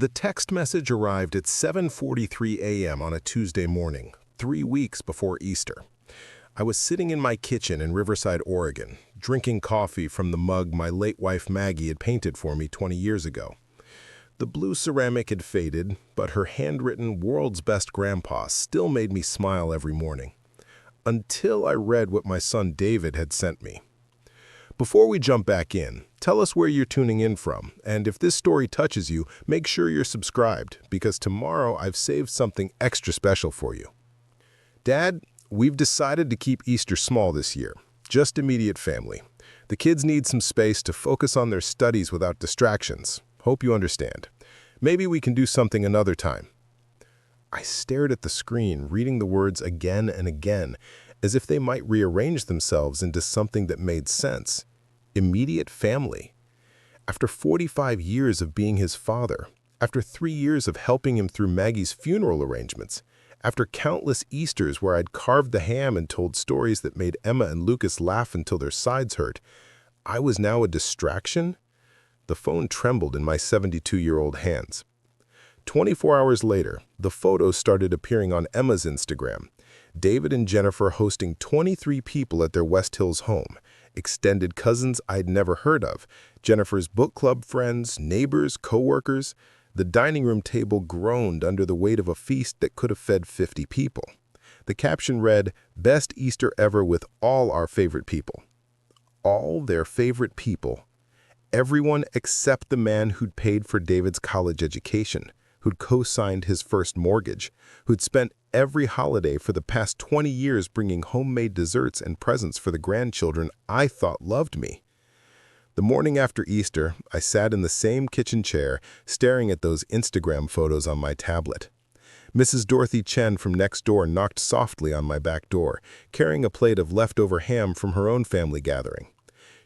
The text message arrived at 7:43 a.m. on a Tuesday morning, 3 weeks before Easter. I was sitting in my kitchen in Riverside, Oregon, drinking coffee from the mug my late wife Maggie had painted for me 20 years ago. The blue ceramic had faded, but her handwritten "World's Best Grandpa" still made me smile every morning. Until I read what my son David had sent me. Before we jump back in, tell us where you're tuning in from, and if this story touches you, make sure you're subscribed, because tomorrow I've saved something extra special for you. Dad, we've decided to keep Easter small this year, just immediate family. The kids need some space to focus on their studies without distractions. Hope you understand. Maybe we can do something another time. I stared at the screen, reading the words again and again, as if they might rearrange themselves into something that made sense. Immediate family. After 45 years of being his father, after 3 years of helping him through Maggie's funeral arrangements, after countless Easters where I'd carved the ham and told stories that made Emma and Lucas laugh until their sides hurt, I was now a distraction? The phone trembled in my 72-year-old hands. 24 hours later, the photos started appearing on Emma's Instagram. David and Jennifer hosting 23 people at their West Hills home, extended cousins I'd never heard of, Jennifer's book club friends, neighbors, co-workers. The dining room table groaned under the weight of a feast that could have fed 50 people. The caption read, "Best Easter ever with all our favorite people." All their favorite people. Everyone except the man who'd paid for David's college education, who'd co-signed his first mortgage, who'd spent every holiday for the past 20 years bringing homemade desserts and presents for the grandchildren I thought loved me. The morning after Easter, I sat in the same kitchen chair, staring at those Instagram photos on my tablet. Mrs. Dorothy Chen from next door knocked softly on my back door, carrying a plate of leftover ham from her own family gathering.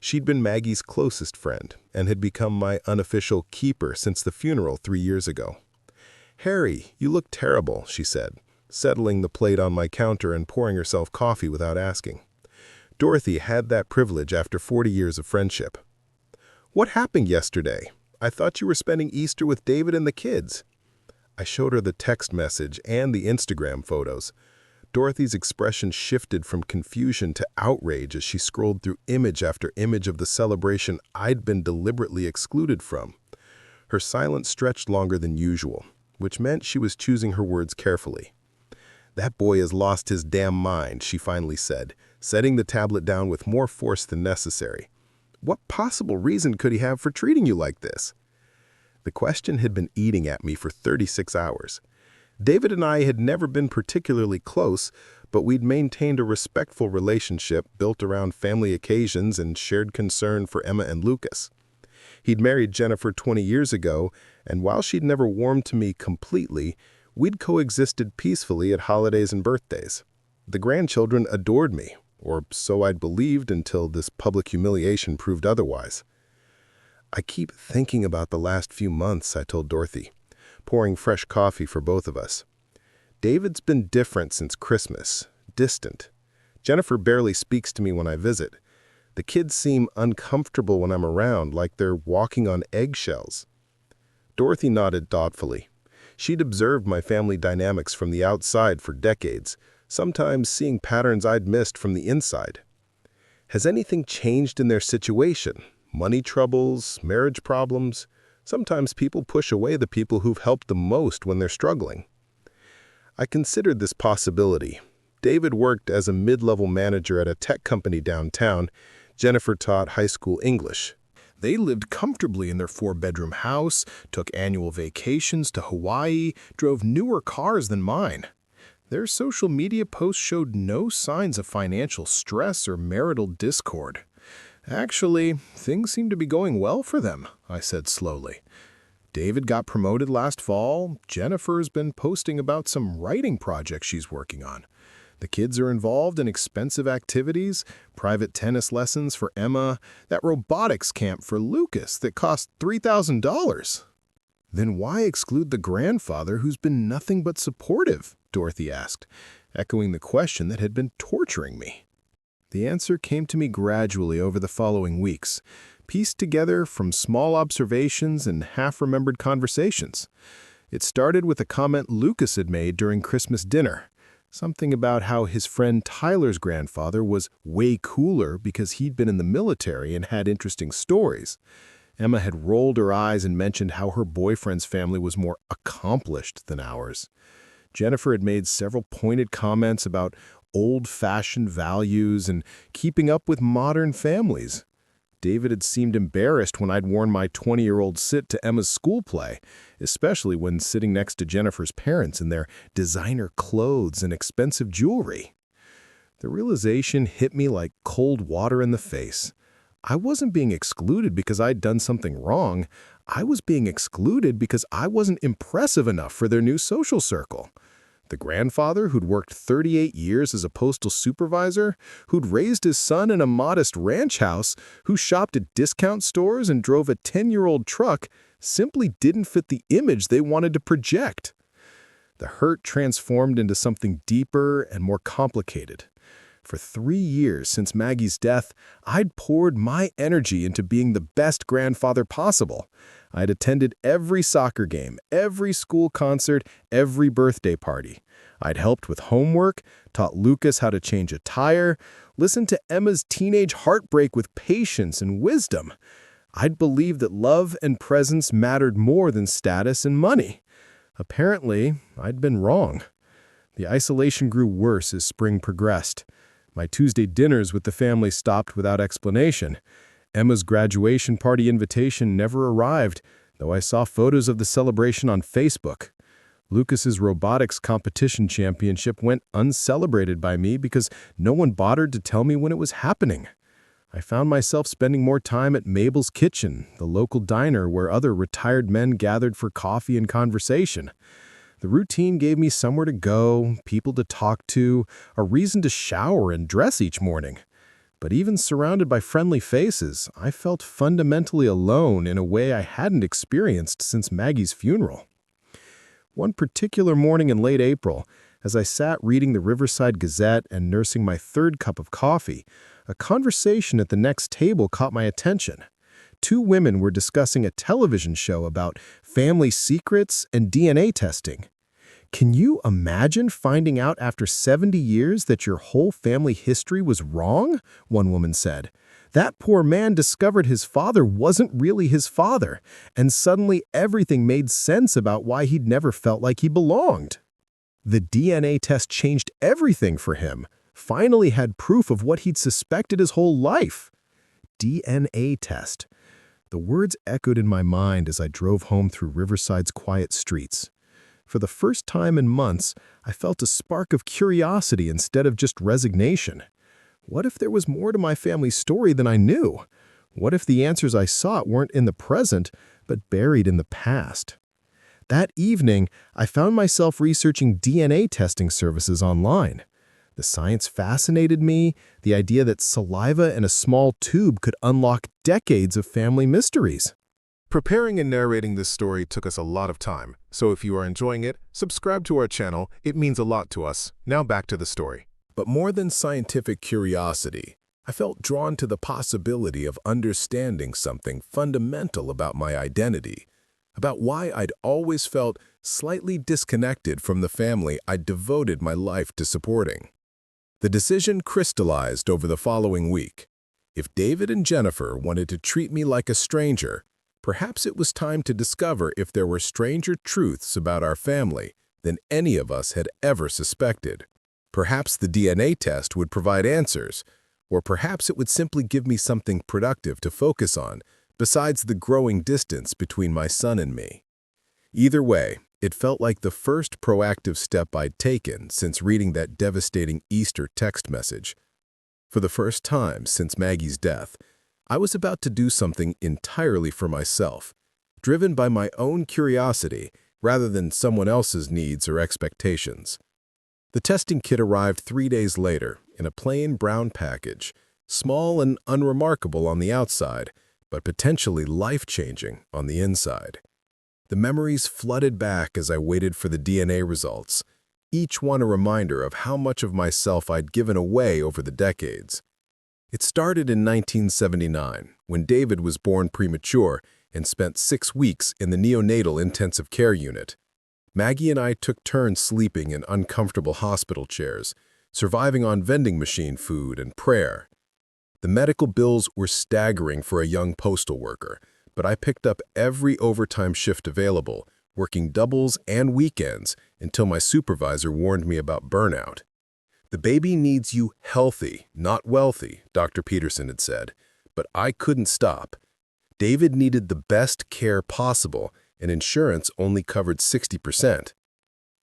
She'd been Maggie's closest friend and had become my unofficial keeper since the funeral 3 years ago. "Harry, you look terrible," she said, settling the plate on my counter and pouring herself coffee without asking. Dorothy had that privilege after 40 years of friendship. "What happened yesterday? I thought you were spending Easter with David and the kids." I showed her the text message and the Instagram photos. Dorothy's expression shifted from confusion to outrage as she scrolled through image after image of the celebration I'd been deliberately excluded from. Her silence stretched longer than usual, which meant she was choosing her words carefully. "That boy has lost his damn mind," she finally said, setting the tablet down with more force than necessary. "What possible reason could he have for treating you like this?" The question had been eating at me for 36 hours. David and I had never been particularly close, but we'd maintained a respectful relationship built around family occasions and shared concern for Emma and Lucas. He'd married Jennifer 20 years ago, and while she'd never warmed to me completely, we'd coexisted peacefully at holidays and birthdays. The grandchildren adored me, or so I'd believed until this public humiliation proved otherwise. "I keep thinking about the last few months," I told Dorothy, pouring fresh coffee for both of us. "David's been different since Christmas, distant. Jennifer barely speaks to me when I visit. The kids seem uncomfortable when I'm around, like they're walking on eggshells." Dorothy nodded thoughtfully. She'd observed my family dynamics from the outside for decades, sometimes seeing patterns I'd missed from the inside. "Has anything changed in their situation? Money troubles, marriage problems? Sometimes people push away the people who've helped them most when they're struggling." I considered this possibility. David worked as a mid-level manager at a tech company downtown. Jennifer taught high school English. They lived comfortably in their 4-bedroom house, took annual vacations to Hawaii, drove newer cars than mine. Their social media posts showed no signs of financial stress or marital discord. "Actually, things seem to be going well for them," I said slowly. "David got promoted last fall. Jennifer's been posting about some writing projects she's working on. The kids are involved in expensive activities, private tennis lessons for Emma, that robotics camp for Lucas that cost $3,000. "Then why exclude the grandfather who's been nothing but supportive?" Dorothy asked, echoing the question that had been torturing me. The answer came to me gradually over the following weeks. pieced together from small observations and half-remembered conversations. It started with a comment Lucas had made during Christmas dinner. Something about how his friend Tyler's grandfather was way cooler because he'd been in the military and had interesting stories. Emma had rolled her eyes and mentioned how her boyfriend's family was more accomplished than ours. Jennifer had made several pointed comments about old-fashioned values and keeping up with modern families. David had seemed embarrassed when I'd worn my 20-year-old sit to Emma's school play, especially when sitting next to Jennifer's parents in their designer clothes and expensive jewelry. The realization hit me like cold water in the face. I wasn't being excluded because I'd done something wrong. I was being excluded because I wasn't impressive enough for their new social circle. The grandfather who'd worked 38 years as a postal supervisor, who'd raised his son in a modest ranch house, who shopped at discount stores and drove a 10-year-old truck, simply didn't fit the image they wanted to project. The hurt transformed into something deeper and more complicated. For 3 years since Maggie's death, I'd poured my energy into being the best grandfather possible. I'd attended every soccer game, every school concert, every birthday party. I'd helped with homework, taught Lucas how to change a tire, listened to Emma's teenage heartbreak with patience and wisdom. I'd believed that love and presence mattered more than status and money. Apparently, I'd been wrong. The isolation grew worse as spring progressed. My Tuesday dinners with the family stopped without explanation. Emma's graduation party invitation never arrived, though I saw photos of the celebration on Facebook. Lucas's robotics competition championship went uncelebrated by me because no one bothered to tell me when it was happening. I found myself spending more time at Mabel's Kitchen, the local diner where other retired men gathered for coffee and conversation. The routine gave me somewhere to go, people to talk to, a reason to shower and dress each morning. But even surrounded by friendly faces, I felt fundamentally alone in a way I hadn't experienced since Maggie's funeral. One particular morning in late April, as I sat reading the Riverside Gazette and nursing my third cup of coffee, a conversation at the next table caught my attention. 2 women were discussing a television show about family secrets and DNA testing. Can you imagine finding out after 70 years that your whole family history was wrong? One woman said. That poor man discovered his father wasn't really his father, and suddenly everything made sense about why he'd never felt like he belonged. The DNA test changed everything for him, finally had proof of what he'd suspected his whole life. DNA test. The words echoed in my mind as I drove home through Riverside's quiet streets. For the first time in months, I felt a spark of curiosity instead of just resignation. What if there was more to my family's story than I knew? What if the answers I sought weren't in the present, but buried in the past? That evening, I found myself researching DNA testing services online. The science fascinated me, the idea that saliva in a small tube could unlock decades of family mysteries. Preparing and narrating this story took us a lot of time, so if you are enjoying it, subscribe to our channel. It means a lot to us. Now back to the story. But more than scientific curiosity, I felt drawn to the possibility of understanding something fundamental about my identity, about why I'd always felt slightly disconnected from the family I'd devoted my life to supporting. The decision crystallized over the following week. If David and Jennifer wanted to treat me like a stranger, perhaps it was time to discover if there were stranger truths about our family than any of us had ever suspected. Perhaps the DNA test would provide answers, or perhaps it would simply give me something productive to focus on, besides the growing distance between my son and me. Either way, it felt like the first proactive step I'd taken since reading that devastating Easter text message. For the first time since Maggie's death, I was about to do something entirely for myself, driven by my own curiosity rather than someone else's needs or expectations. The testing kit arrived 3 days later in a plain brown package, small and unremarkable on the outside, but potentially life-changing on the inside. The memories flooded back as I waited for the DNA results, each one a reminder of how much of myself I'd given away over the decades. It started in 1979, when David was born premature and spent 6 weeks in the neonatal intensive care unit. Maggie and I took turns sleeping in uncomfortable hospital chairs, surviving on vending machine food and prayer. The medical bills were staggering for a young postal worker, but I picked up every overtime shift available, working doubles and weekends until my supervisor warned me about burnout. "The baby needs you healthy, not wealthy," Dr. Peterson had said, but I couldn't stop. David needed the best care possible, and insurance only covered 60%.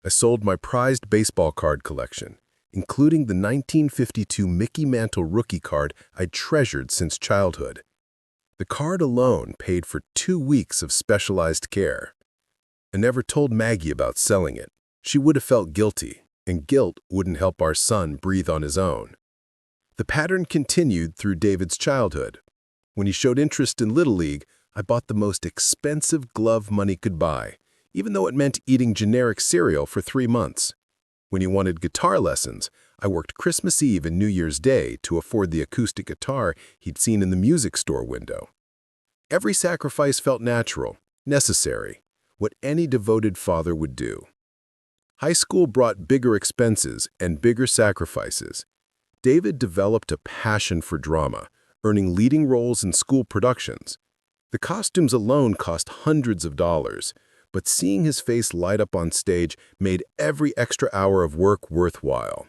I sold my prized baseball card collection, including the 1952 Mickey Mantle rookie card I'd treasured since childhood. The card alone paid for 2 weeks of specialized care. I never told Maggie about selling it. She would have felt guilty, and guilt wouldn't help our son breathe on his own. The pattern continued through David's childhood. When he showed interest in Little League, I bought the most expensive glove money could buy, even though it meant eating generic cereal for 3 months. When he wanted guitar lessons, I worked Christmas Eve and New Year's Day to afford the acoustic guitar he'd seen in the music store window. Every sacrifice felt natural, necessary, what any devoted father would do. High school brought bigger expenses and bigger sacrifices. David developed a passion for drama, earning leading roles in school productions. The costumes alone cost hundreds of dollars, but seeing his face light up on stage made every extra hour of work worthwhile.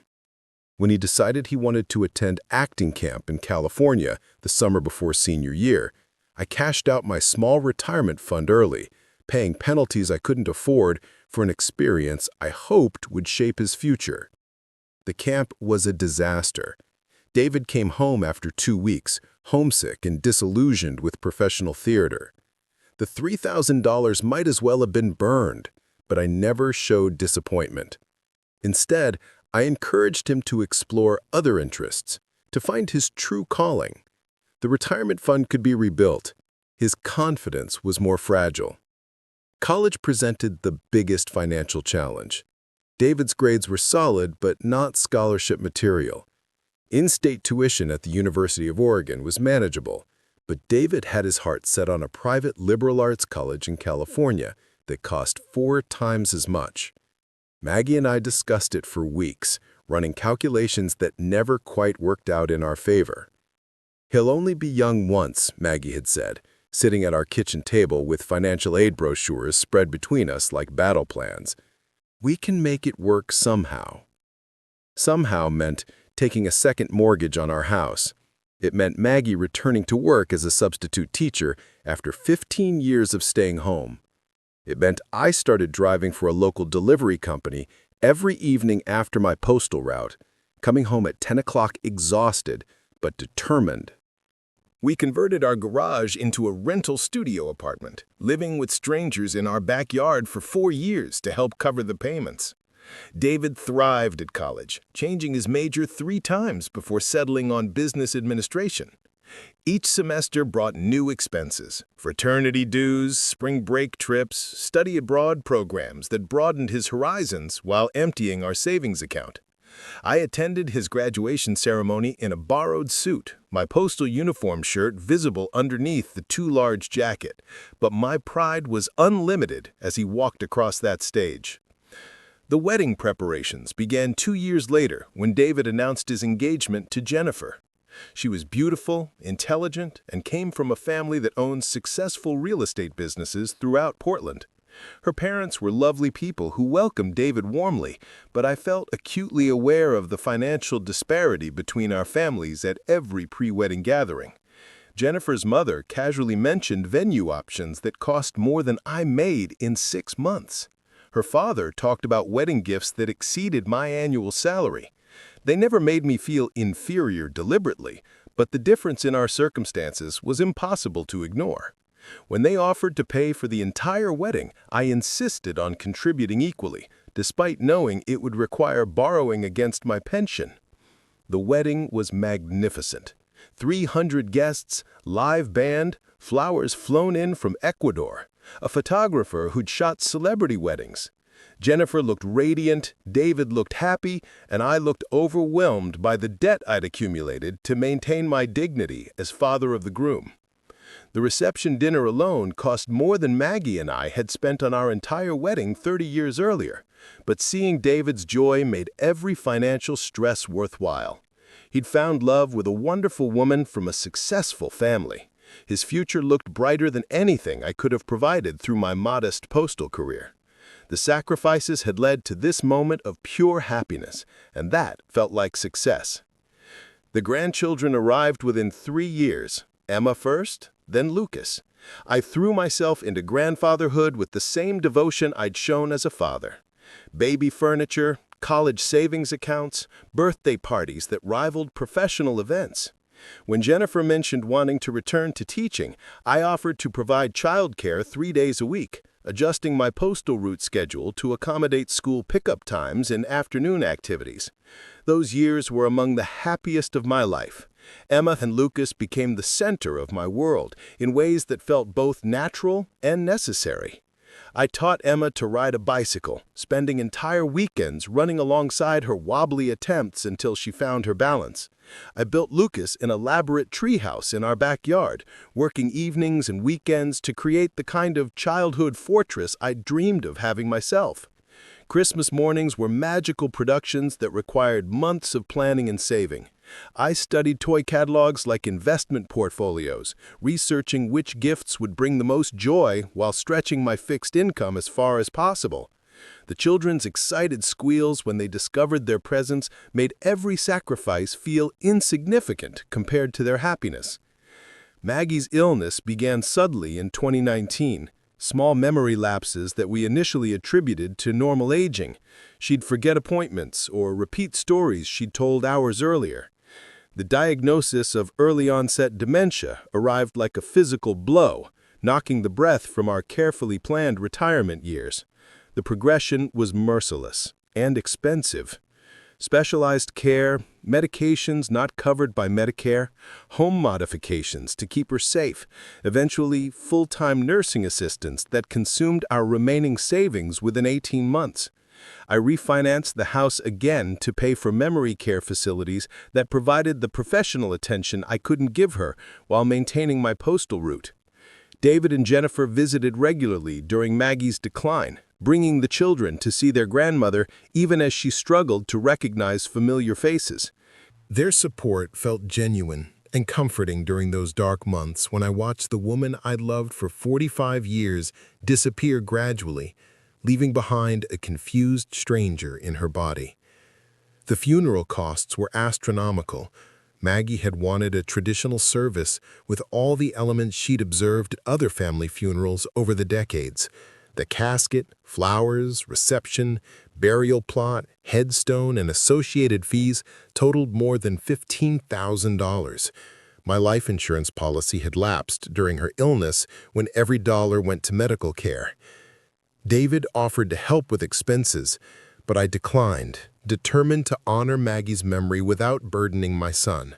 When he decided he wanted to attend acting camp in California the summer before senior year, I cashed out my small retirement fund early, paying penalties I couldn't afford for an experience I hoped would shape his future. The camp was a disaster. David came home after 2 weeks, homesick and disillusioned with professional theater. The $3,000 might as well have been burned, but I never showed disappointment. Instead, I encouraged him to explore other interests, to find his true calling. The retirement fund could be rebuilt. His confidence was more fragile. College presented the biggest financial challenge. David's grades were solid, but not scholarship material. In-state tuition at the University of Oregon was manageable, but David had his heart set on a private liberal arts college in California that cost 4 times as much. Maggie and I discussed it for weeks, running calculations that never quite worked out in our favor. "He'll only be young once," Maggie had said, sitting at our kitchen table with financial aid brochures spread between us like battle plans. "We can make it work somehow." Somehow meant taking a second mortgage on our house. It meant Maggie returning to work as a substitute teacher after 15 years of staying home. It meant I started driving for a local delivery company every evening after my postal route, coming home at 10 o'clock exhausted but determined. We converted our garage into a rental studio apartment, living with strangers in our backyard for 4 years to help cover the payments. David thrived at college, changing his major 3 times before settling on business administration. Each semester brought new expenses, fraternity dues, spring break trips, study abroad programs that broadened his horizons while emptying our savings account. I attended his graduation ceremony in a borrowed suit, my postal uniform shirt visible underneath the too large jacket, but my pride was unlimited as he walked across that stage. The wedding preparations began 2 years later when David announced his engagement to Jennifer. She was beautiful, intelligent, and came from a family that owns successful real estate businesses throughout Portland. Her parents were lovely people who welcomed David warmly, but I felt acutely aware of the financial disparity between our families at every pre-wedding gathering. Jennifer's mother casually mentioned venue options that cost more than I made in 6 months. Her father talked about wedding gifts that exceeded my annual salary. They never made me feel inferior deliberately, but the difference in our circumstances was impossible to ignore. When they offered to pay for the entire wedding, I insisted on contributing equally, despite knowing it would require borrowing against my pension. The wedding was magnificent. 300 guests, live band, flowers flown in from Ecuador, a photographer who'd shot celebrity weddings. Jennifer looked radiant, David looked happy, and I looked overwhelmed by the debt I'd accumulated to maintain my dignity as father of the groom. The reception dinner alone cost more than Maggie and I had spent on our entire wedding 30 years earlier, but seeing David's joy made every financial stress worthwhile. He'd found love with a wonderful woman from a successful family. His future looked brighter than anything I could have provided through my modest postal career. The sacrifices had led to this moment of pure happiness, and that felt like success. The grandchildren arrived within 3 years, Emma first, then Lucas. I threw myself into grandfatherhood with the same devotion I'd shown as a father. Baby furniture, college savings accounts, birthday parties that rivaled professional events. When Jennifer mentioned wanting to return to teaching, I offered to provide childcare 3 days a week, adjusting my postal route schedule to accommodate school pickup times and afternoon activities. Those years were among the happiest of my life. Emma and Lucas became the center of my world in ways that felt both natural and necessary. I taught Emma to ride a bicycle, spending entire weekends running alongside her wobbly attempts until she found her balance. I built Lucas an elaborate treehouse in our backyard, working evenings and weekends to create the kind of childhood fortress I dreamed of having myself. Christmas mornings were magical productions that required months of planning and saving. I studied toy catalogs like investment portfolios, researching which gifts would bring the most joy while stretching my fixed income as far as possible. The children's excited squeals when they discovered their presents made every sacrifice feel insignificant compared to their happiness. Maggie's illness began suddenly in 2019, small memory lapses that we initially attributed to normal aging. She'd forget appointments or repeat stories she'd told hours earlier. The diagnosis of early-onset dementia arrived like a physical blow, knocking the breath from our carefully planned retirement years. The progression was merciless and expensive. Specialized care, medications not covered by Medicare, home modifications to keep her safe, eventually full-time nursing assistants that consumed our remaining savings within 18 months. I refinanced the house again to pay for memory care facilities that provided the professional attention I couldn't give her while maintaining my postal route. David and Jennifer visited regularly during Maggie's decline, bringing the children to see their grandmother even as she struggled to recognize familiar faces. Their support felt genuine and comforting during those dark months when I watched the woman I'd loved for 45 years disappear gradually, leaving behind a confused stranger in her body. The funeral costs were astronomical. Maggie had wanted a traditional service with all the elements she'd observed at other family funerals over the decades. The casket, flowers, reception, burial plot, headstone, and associated fees totaled more than $15,000. My life insurance policy had lapsed during her illness when every dollar went to medical care. David offered to help with expenses, but I declined, determined to honor Maggie's memory without burdening my son.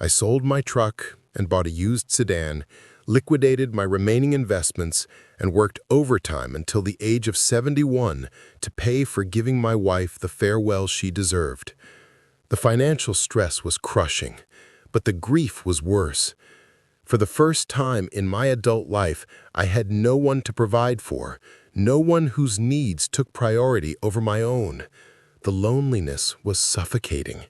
I sold my truck and bought a used sedan, liquidated my remaining investments, and worked overtime until the age of 71 to pay for giving my wife the farewell she deserved. The financial stress was crushing, but the grief was worse. For the first time in my adult life, I had no one to provide for, no one whose needs took priority over my own. The loneliness was suffocating.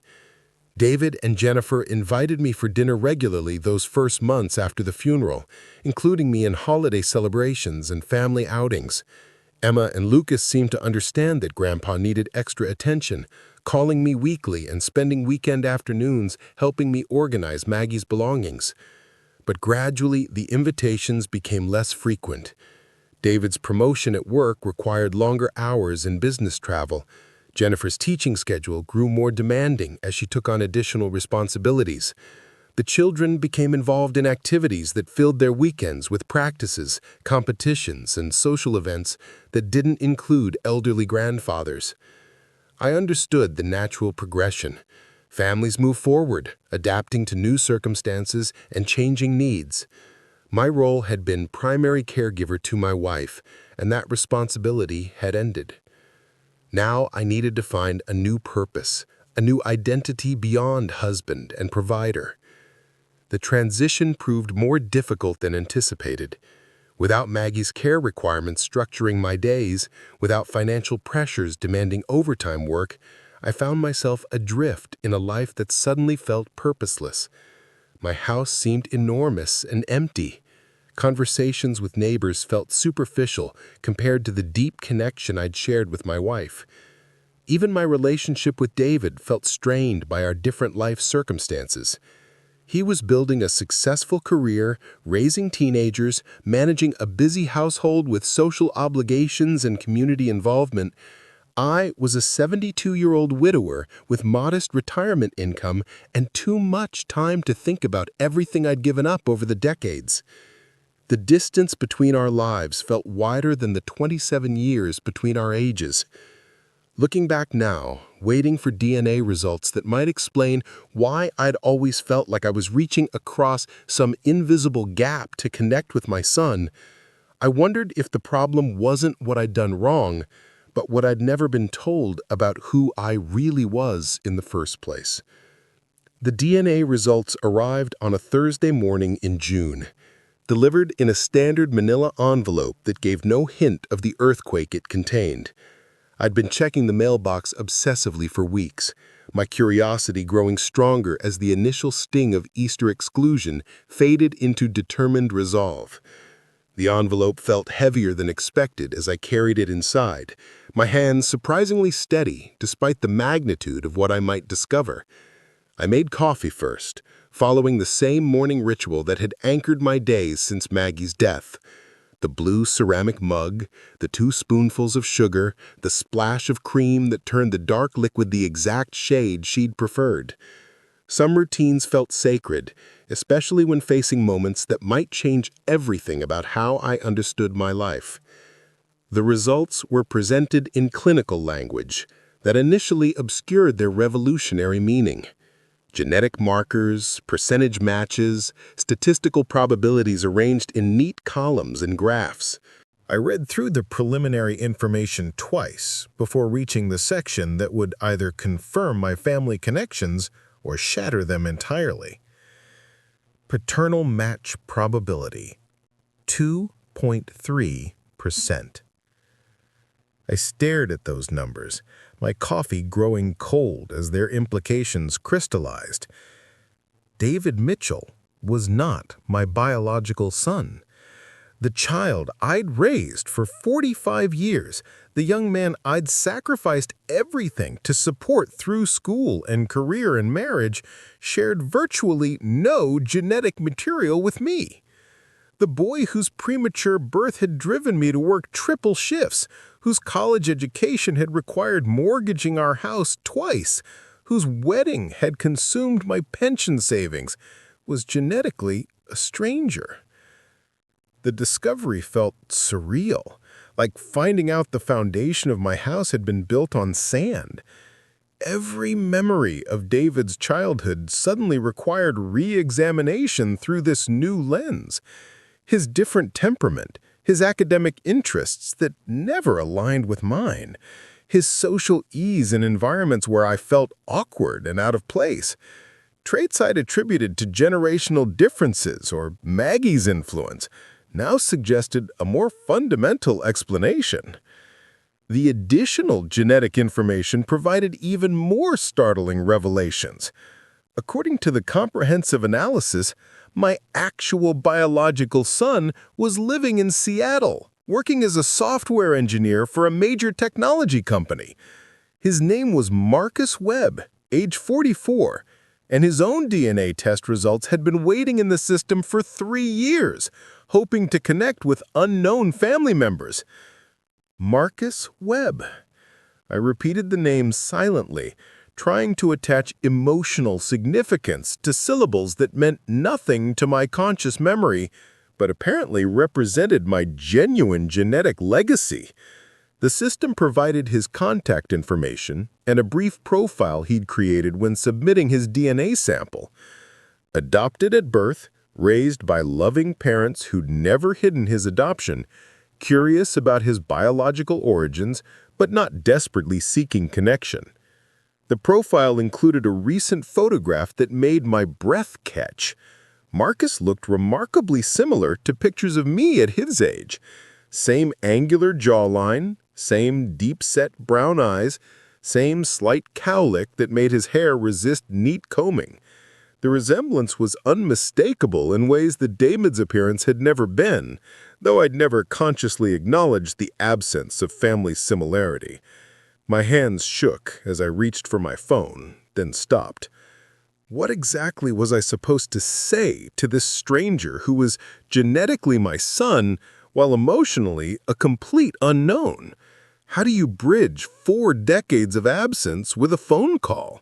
David and Jennifer invited me for dinner regularly those first months after the funeral, including me in holiday celebrations and family outings. Emma and Lucas seemed to understand that Grandpa needed extra attention, calling me weekly and spending weekend afternoons helping me organize Maggie's belongings. But gradually, the invitations became less frequent. David's promotion at work required longer hours and business travel. Jennifer's teaching schedule grew more demanding as she took on additional responsibilities. The children became involved in activities that filled their weekends with practices, competitions, and social events that didn't include elderly grandfathers. I understood the natural progression. Families move forward, adapting to new circumstances and changing needs. My role had been primary caregiver to my wife, and that responsibility had ended. Now I needed to find a new purpose, a new identity beyond husband and provider. The transition proved more difficult than anticipated. Without Maggie's care requirements structuring my days, without financial pressures demanding overtime work, I found myself adrift in a life that suddenly felt purposeless. My house seemed enormous and empty. Conversations with neighbors felt superficial compared to the deep connection I'd shared with my wife. Even my relationship with David felt strained by our different life circumstances. He was building a successful career, raising teenagers, managing a busy household with social obligations and community involvement. I was a 72-year-old widower with modest retirement income and too much time to think about everything I'd given up over the decades. The distance between our lives felt wider than the 27 years between our ages. Looking back now, waiting for DNA results that might explain why I'd always felt like I was reaching across some invisible gap to connect with my son, I wondered if the problem wasn't what I'd done wrong, but what I'd never been told about who I really was in the first place. The DNA results arrived on a Thursday morning in June, delivered in a standard manila envelope that gave no hint of the earthquake it contained. I'd been checking the mailbox obsessively for weeks, my curiosity growing stronger as the initial sting of Easter exclusion faded into determined resolve. The envelope felt heavier than expected as I carried it inside, my hands surprisingly steady despite the magnitude of what I might discover. I made coffee first, following the same morning ritual that had anchored my days since Maggie's death. The blue ceramic mug, the 2 spoonfuls of sugar, the splash of cream that turned the dark liquid the exact shade she'd preferred. Some routines felt sacred, especially when facing moments that might change everything about how I understood my life. The results were presented in clinical language that initially obscured their revolutionary meaning. Genetic markers, percentage matches, statistical probabilities arranged in neat columns and graphs. I read through the preliminary information twice before reaching the section that would either confirm my family connections or shatter them entirely. Paternal match probability, 2.3%. I stared at those numbers, my coffee growing cold as their implications crystallized. David Mitchell was not my biological son. The child I'd raised for 45 years, the young man I'd sacrificed everything to support through school and career and marriage, shared virtually no genetic material with me. The boy whose premature birth had driven me to work triple shifts, whose college education had required mortgaging our house twice, whose wedding had consumed my pension savings, was genetically a stranger. The discovery felt surreal, like finding out the foundation of my house had been built on sand. Every memory of David's childhood suddenly required re-examination through this new lens. His different temperament, his academic interests that never aligned with mine, his social ease in environments where I felt awkward and out of place, traits I'd attributed to generational differences or Maggie's influence, now suggested a more fundamental explanation. The additional genetic information provided even more startling revelations. According to the comprehensive analysis, my actual biological son was living in Seattle, working as a software engineer for a major technology company. His name was Marcus Webb, age 44, and his own DNA test results had been waiting in the system for 3 years, hoping to connect with unknown family members. Marcus Webb. I repeated the name silently, trying to attach emotional significance to syllables that meant nothing to my conscious memory, but apparently represented my genuine genetic legacy. The system provided his contact information and a brief profile he'd created when submitting his DNA sample. Adopted at birth, raised by loving parents who'd never hidden his adoption, curious about his biological origins, but not desperately seeking connection. The profile included a recent photograph that made my breath catch. Marcus looked remarkably similar to pictures of me at his age. Same angular jawline, same deep-set brown eyes, same slight cowlick that made his hair resist neat combing. The resemblance was unmistakable in ways that David's appearance had never been, though I'd never consciously acknowledged the absence of family similarity. My hands shook as I reached for my phone, then stopped. What exactly was I supposed to say to this stranger who was genetically my son, while emotionally a complete unknown? How do you bridge 4 decades of absence with a phone call?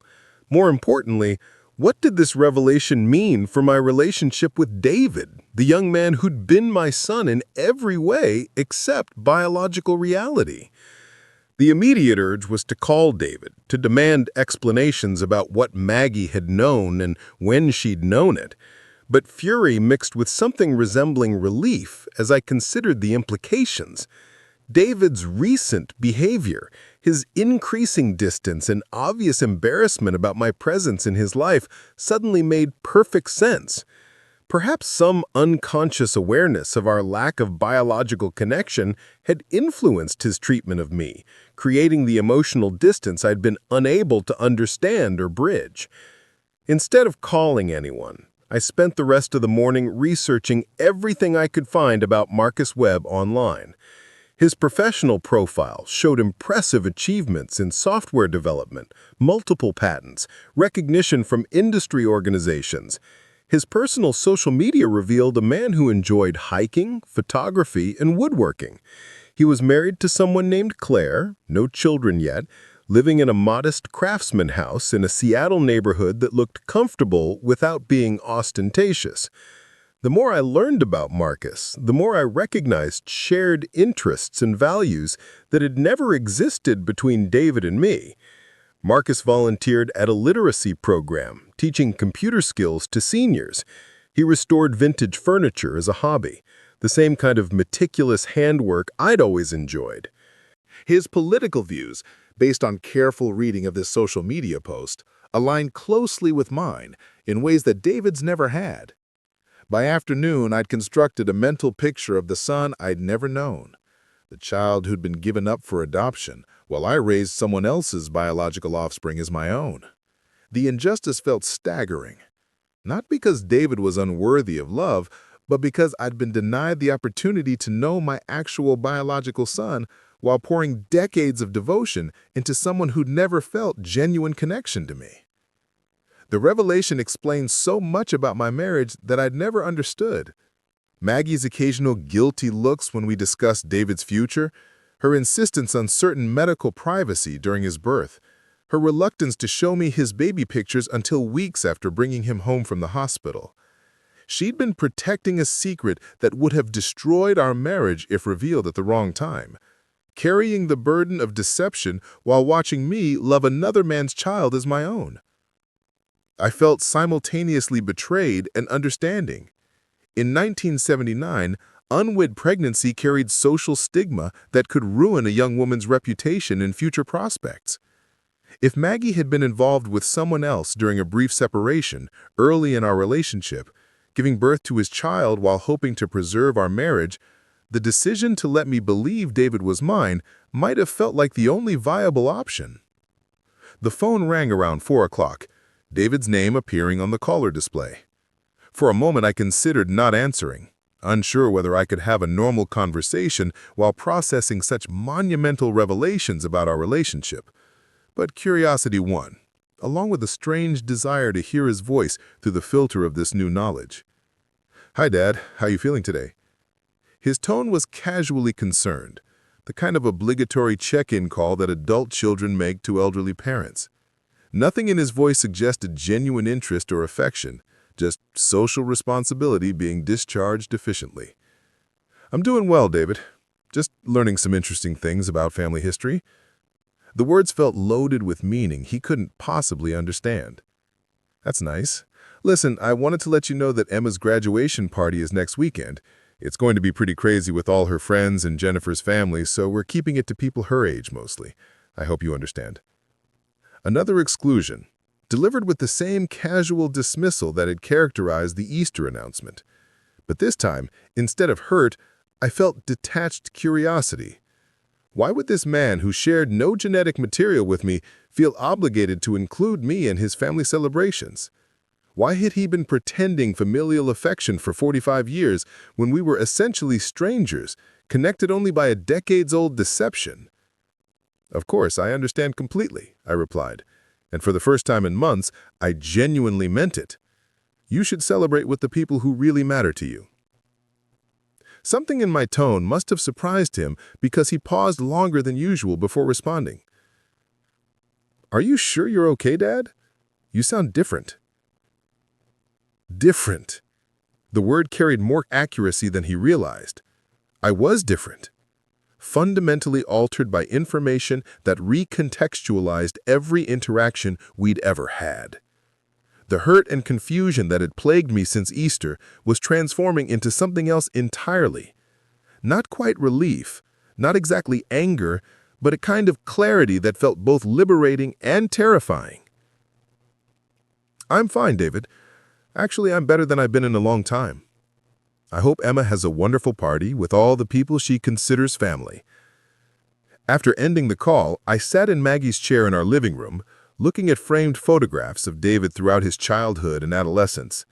More importantly, what did this revelation mean for my relationship with David, the young man who'd been my son in every way except biological reality? The immediate urge was to call David, to demand explanations about what Maggie had known and when she'd known it. But fury mixed with something resembling relief as I considered the implications. David's recent behavior, his increasing distance and obvious embarrassment about my presence in his life suddenly made perfect sense. Perhaps some unconscious awareness of our lack of biological connection had influenced his treatment of me, creating the emotional distance I'd been unable to understand or bridge. Instead of calling anyone, I spent the rest of the morning researching everything I could find about Marcus Webb online. His professional profile showed impressive achievements in software development, multiple patents, recognition from industry organizations. His personal social media revealed a man who enjoyed hiking, photography, and woodworking. He was married to someone named Claire, no children yet, living in a modest craftsman house in a Seattle neighborhood that looked comfortable without being ostentatious. The more I learned about Marcus, the more I recognized shared interests and values that had never existed between David and me. Marcus volunteered at a literacy program, teaching computer skills to seniors. He restored vintage furniture as a hobby, the same kind of meticulous handwork I'd always enjoyed. His political views, based on careful reading of this social media post, aligned closely with mine in ways that David's never had. By afternoon, I'd constructed a mental picture of the son I'd never known, the child who'd been given up for adoption, while I raised someone else's biological offspring as my own. The injustice felt staggering, not because David was unworthy of love, but because I'd been denied the opportunity to know my actual biological son while pouring decades of devotion into someone who'd never felt genuine connection to me. The revelation explains so much about my marriage that I'd never understood. Maggie's occasional guilty looks when we discussed David's future, her insistence on certain medical privacy during his birth, her reluctance to show me his baby pictures until weeks after bringing him home from the hospital. She'd been protecting a secret that would have destroyed our marriage if revealed at the wrong time, carrying the burden of deception while watching me love another man's child as my own. I felt simultaneously betrayed and understanding. In 1979, unwed pregnancy carried social stigma that could ruin a young woman's reputation and future prospects. If Maggie had been involved with someone else during a brief separation early in our relationship, giving birth to his child while hoping to preserve our marriage, the decision to let me believe David was mine might have felt like the only viable option. The phone rang around 4 o'clock, David's name appearing on the caller display. For a moment I considered not answering, unsure whether I could have a normal conversation while processing such monumental revelations about our relationship. But curiosity won, along with a strange desire to hear his voice through the filter of this new knowledge. "Hi, Dad. How you feeling today?" His tone was casually concerned, the kind of obligatory check-in call that adult children make to elderly parents. Nothing in his voice suggested genuine interest or affection, just social responsibility being discharged efficiently. "I'm doing well, David. Just learning some interesting things about family history." The words felt loaded with meaning he couldn't possibly understand. "That's nice. Listen, I wanted to let you know that Emma's graduation party is next weekend. It's going to be pretty crazy with all her friends and Jennifer's family, so we're keeping it to people her age mostly. I hope you understand." Another exclusion. delivered with the same casual dismissal that had characterized the Easter announcement. But this time, instead of hurt, I felt detached curiosity. Why would this man who shared no genetic material with me feel obligated to include me in his family celebrations? Why had he been pretending familial affection for 45 years when we were essentially strangers, connected only by a decades-old deception? "Of course, I understand completely," I replied, and for the first time in months, I genuinely meant it. "You should celebrate with the people who really matter to you." Something in my tone must have surprised him because he paused longer than usual before responding. "Are you sure you're okay, Dad? You sound different." Different. The word carried more accuracy than he realized. I was different. Fundamentally altered by information that recontextualized every interaction we'd ever had. The hurt and confusion that had plagued me since Easter was transforming into something else entirely. Not quite relief, not exactly anger, but a kind of clarity that felt both liberating and terrifying. "I'm fine, David. Actually, I'm better than I've been in a long time. I hope Emma has a wonderful party with all the people she considers family." After ending the call, I sat in Maggie's chair in our living room, looking at framed photographs of David throughout his childhood and adolescence.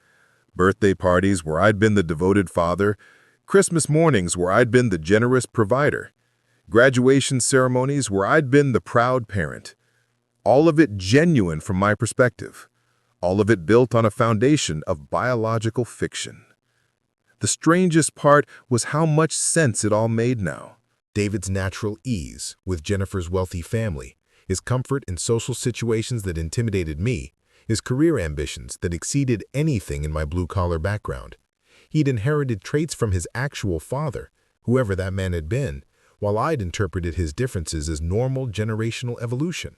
Birthday parties where I'd been the devoted father, Christmas mornings where I'd been the generous provider, graduation ceremonies where I'd been the proud parent. All of it genuine from my perspective. All of it built on a foundation of biological fiction. The strangest part was how much sense it all made now. David's natural ease with Jennifer's wealthy family, his comfort in social situations that intimidated me, his career ambitions that exceeded anything in my blue-collar background. He'd inherited traits from his actual father, whoever that man had been, while I'd interpreted his differences as normal generational evolution.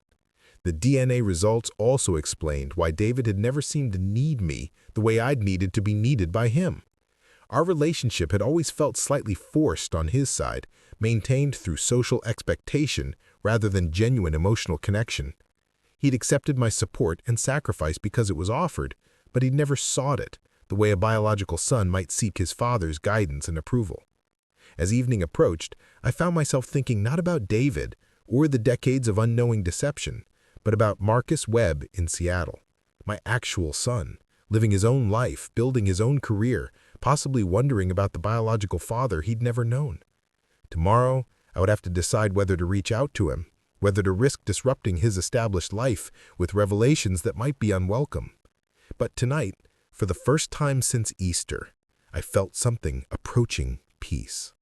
The DNA results also explained why David had never seemed to need me the way I'd needed to be needed by him. Our relationship had always felt slightly forced on his side, maintained through social expectation rather than genuine emotional connection. He'd accepted my support and sacrifice because it was offered, but he'd never sought it, the way a biological son might seek his father's guidance and approval. As evening approached, I found myself thinking not about David or the decades of unknowing deception, but about Marcus Webb in Seattle, my actual son, living his own life, building his own career, possibly wondering about the biological father he'd never known. Tomorrow, I would have to decide whether to reach out to him, whether to risk disrupting his established life with revelations that might be unwelcome. But tonight, for the first time since Easter, I felt something approaching peace.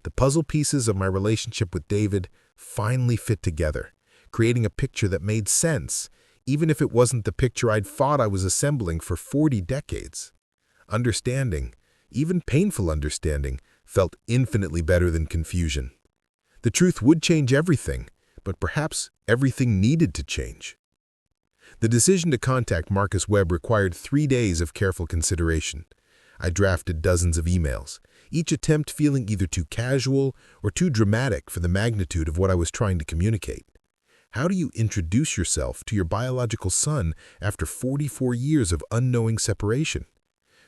The puzzle pieces of my relationship with David finally fit together, creating a picture that made sense, even if it wasn't the picture I'd thought I was assembling for 40 decades. Understanding, even painful understanding, felt infinitely better than confusion. The truth would change everything, but perhaps everything needed to change. The decision to contact Marcus Webb required 3 days of careful consideration. I drafted dozens of emails, each attempt feeling either too casual or too dramatic for the magnitude of what I was trying to communicate. How do you introduce yourself to your biological son after 44 years of unknowing separation?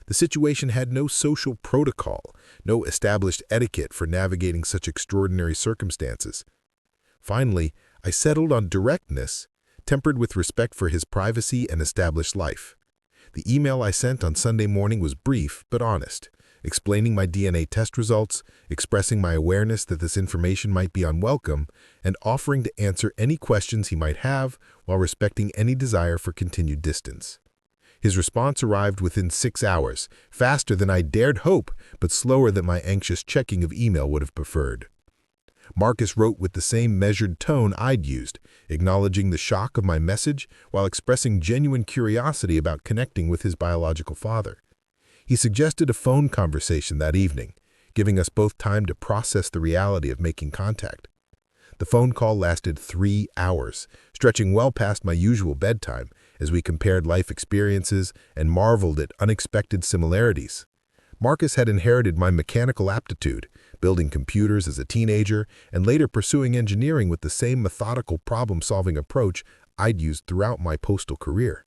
The situation had no social protocol, no established etiquette for navigating such extraordinary circumstances. Finally, I settled on directness, tempered with respect for his privacy and established life. The email I sent on Sunday morning was brief but honest, explaining my DNA test results, expressing my awareness that this information might be unwelcome, and offering to answer any questions he might have while respecting any desire for continued distance. His response arrived within 6 hours, faster than I dared hope, but slower than my anxious checking of email would have preferred. Marcus wrote with the same measured tone I'd used, acknowledging the shock of my message while expressing genuine curiosity about connecting with his biological father. He suggested a phone conversation that evening, giving us both time to process the reality of making contact. The phone call lasted 3 hours, stretching well past my usual bedtime as we compared life experiences and marveled at unexpected similarities. Marcus had inherited my mechanical aptitude, building computers as a teenager and later pursuing engineering with the same methodical problem-solving approach I'd used throughout my postal career.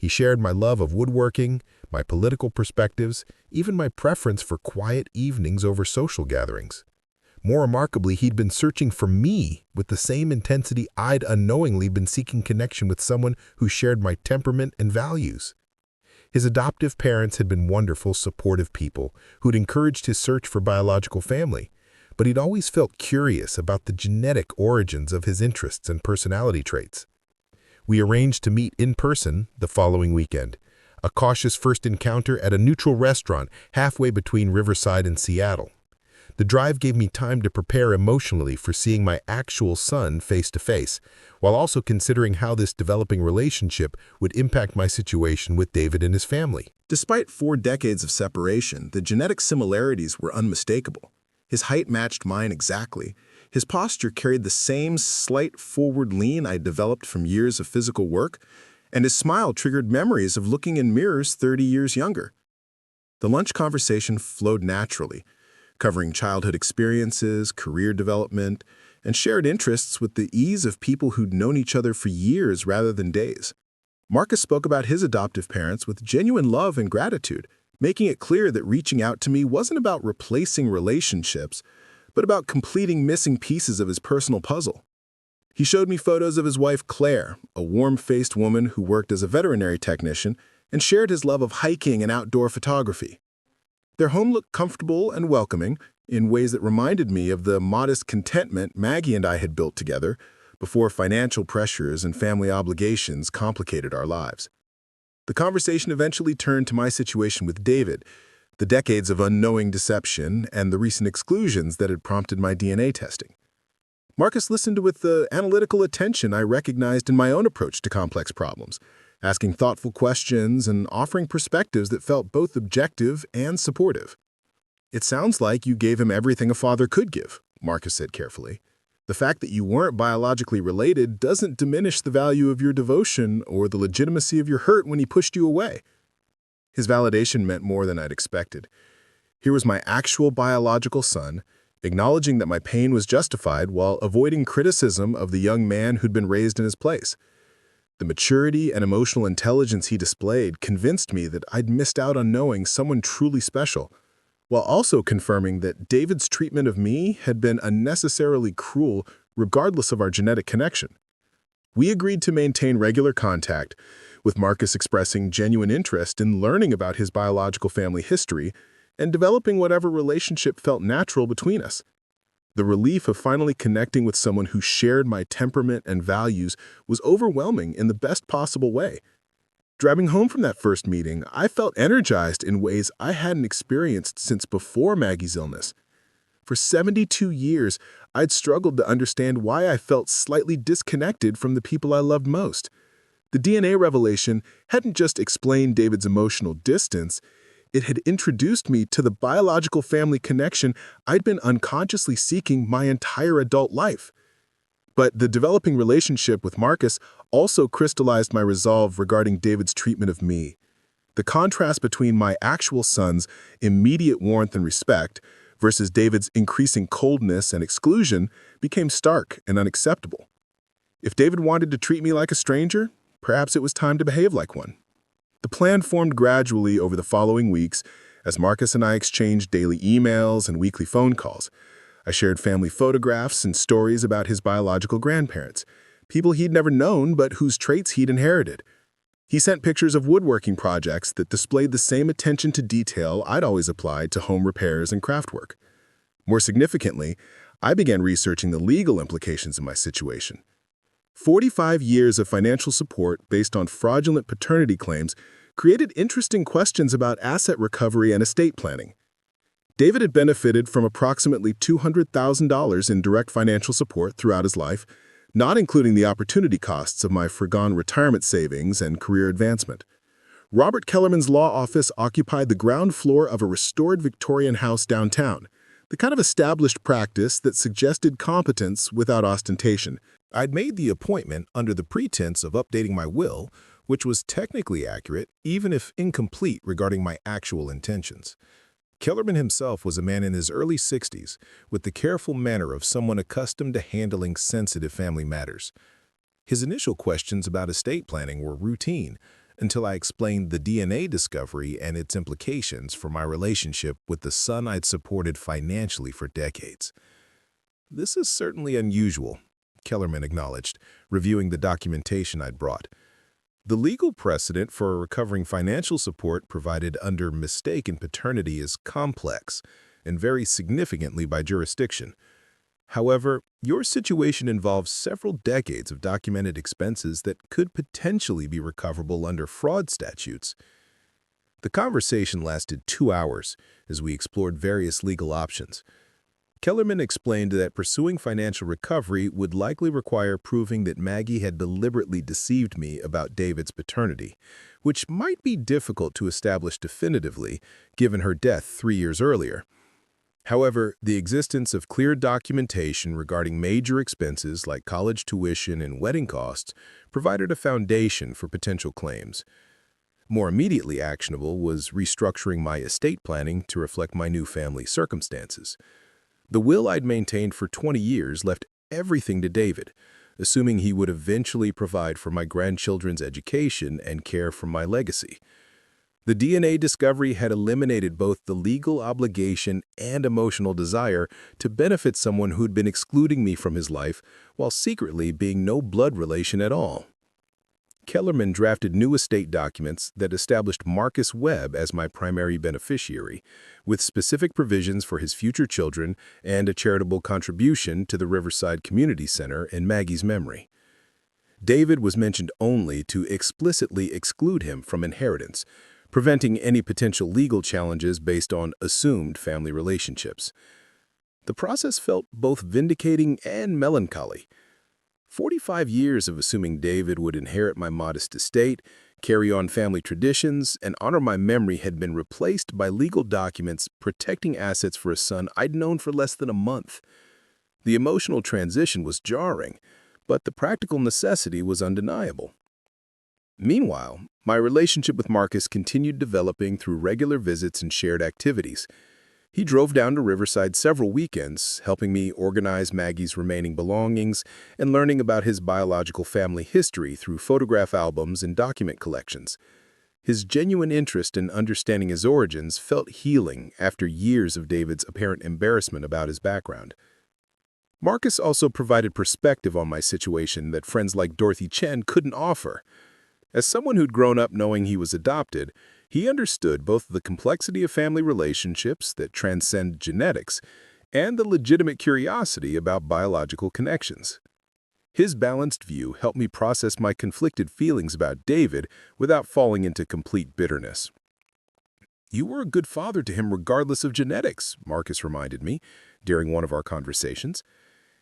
He shared my love of woodworking, my political perspectives, even my preference for quiet evenings over social gatherings. More remarkably, he'd been searching for me with the same intensity I'd unknowingly been seeking connection with someone who shared my temperament and values. His adoptive parents had been wonderful, supportive people who'd encouraged his search for biological family, but he'd always felt curious about the genetic origins of his interests and personality traits. We arranged to meet in person the following weekend, a cautious first encounter at a neutral restaurant halfway between Riverside and Seattle. The drive gave me time to prepare emotionally for seeing my actual son face to face, while also considering how this developing relationship would impact my situation with David and his family. Despite 4 decades of separation, the genetic similarities were unmistakable. His height matched mine exactly. His posture carried the same slight forward lean I developed from years of physical work, and his smile triggered memories of looking in mirrors 30 years younger. The lunch conversation flowed naturally, covering childhood experiences, career development, and shared interests with the ease of people who'd known each other for years rather than days. Marcus spoke about his adoptive parents with genuine love and gratitude, making it clear that reaching out to me wasn't about replacing relationships, but about completing missing pieces of his personal puzzle. He showed me photos of his wife Claire, a warm-faced woman who worked as a veterinary technician, and shared his love of hiking and outdoor photography. Their home looked comfortable and welcoming in ways that reminded me of the modest contentment Maggie and I had built together before financial pressures and family obligations complicated our lives. The conversation eventually turned to my situation with David, the decades of unknowing deception, and the recent exclusions that had prompted my DNA testing. Marcus listened with the analytical attention I recognized in my own approach to complex problems, asking thoughtful questions and offering perspectives that felt both objective and supportive. "It sounds like you gave him everything a father could give," Marcus said carefully. "The fact that you weren't biologically related doesn't diminish the value of your devotion or the legitimacy of your hurt when he pushed you away." His validation meant more than I'd expected. Here was my actual biological son, acknowledging that my pain was justified while avoiding criticism of the young man who'd been raised in his place. The maturity and emotional intelligence he displayed convinced me that I'd missed out on knowing someone truly special, while also confirming that David's treatment of me had been unnecessarily cruel regardless of our genetic connection. We agreed to maintain regular contact, with Marcus expressing genuine interest in learning about his biological family history and developing whatever relationship felt natural between us. The relief of finally connecting with someone who shared my temperament and values was overwhelming in the best possible way. Driving home from that first meeting, I felt energized in ways I hadn't experienced since before Maggie's illness. For 72 years, I'd struggled to understand why I felt slightly disconnected from the people I loved most. The DNA revelation hadn't just explained David's emotional distance, it had introduced me to the biological family connection I'd been unconsciously seeking my entire adult life. But the developing relationship with Marcus also crystallized my resolve regarding David's treatment of me. The contrast between my actual son's immediate warmth and respect versus David's increasing coldness and exclusion became stark and unacceptable. If David wanted to treat me like a stranger, perhaps it was time to behave like one. The plan formed gradually over the following weeks as Marcus and I exchanged daily emails and weekly phone calls. I shared family photographs and stories about his biological grandparents, people he'd never known but whose traits he'd inherited. He sent pictures of woodworking projects that displayed the same attention to detail I'd always applied to home repairs and craftwork. More significantly, I began researching the legal implications of my situation. 45 years of financial support based on fraudulent paternity claims created interesting questions about asset recovery and estate planning. David had benefited from approximately $200,000 in direct financial support throughout his life, not including the opportunity costs of my foregone retirement savings and career advancement. Robert Kellerman's law office occupied the ground floor of a restored Victorian house downtown, the kind of established practice that suggested competence without ostentation. I'd made the appointment under the pretense of updating my will, which was technically accurate, even if incomplete regarding my actual intentions. Kellerman himself was a man in his early 60s, with the careful manner of someone accustomed to handling sensitive family matters. His initial questions about estate planning were routine, until I explained the DNA discovery and its implications for my relationship with the son I'd supported financially for decades. "This is certainly unusual," Kellerman acknowledged, reviewing the documentation I'd brought. "The legal precedent for recovering financial support provided under mistaken paternity is complex and varies significantly by jurisdiction. However, your situation involves several decades of documented expenses that could potentially be recoverable under fraud statutes." The conversation lasted 2 hours as we explored various legal options. Kellerman explained that pursuing financial recovery would likely require proving that Maggie had deliberately deceived me about David's paternity, which might be difficult to establish definitively given her death 3 years earlier. However, the existence of clear documentation regarding major expenses like college tuition and wedding costs provided a foundation for potential claims. More immediately actionable was restructuring my estate planning to reflect my new family circumstances. The will I'd maintained for 20 years left everything to David, assuming he would eventually provide for my grandchildren's education and care for my legacy. The DNA discovery had eliminated both the legal obligation and emotional desire to benefit someone who'd been excluding me from his life while secretly being no blood relation at all. Kellerman drafted new estate documents that established Marcus Webb as my primary beneficiary, with specific provisions for his future children and a charitable contribution to the Riverside Community Center in Maggie's memory. David was mentioned only to explicitly exclude him from inheritance, preventing any potential legal challenges based on assumed family relationships. The process felt both vindicating and melancholy. 45 years of assuming David would inherit my modest estate, carry on family traditions, and honor my memory had been replaced by legal documents protecting assets for a son I'd known for less than a month. The emotional transition was jarring, but the practical necessity was undeniable. Meanwhile, my relationship with Marcus continued developing through regular visits and shared activities. He drove down to Riverside several weekends, helping me organize Maggie's remaining belongings and learning about his biological family history through photograph albums and document collections. His genuine interest in understanding his origins felt healing after years of David's apparent embarrassment about his background. Marcus also provided perspective on my situation that friends like Dorothy Chen couldn't offer. As someone who'd grown up knowing he was adopted, he understood both the complexity of family relationships that transcend genetics and the legitimate curiosity about biological connections. His balanced view helped me process my conflicted feelings about David without falling into complete bitterness. "You were a good father to him regardless of genetics," Marcus reminded me during one of our conversations.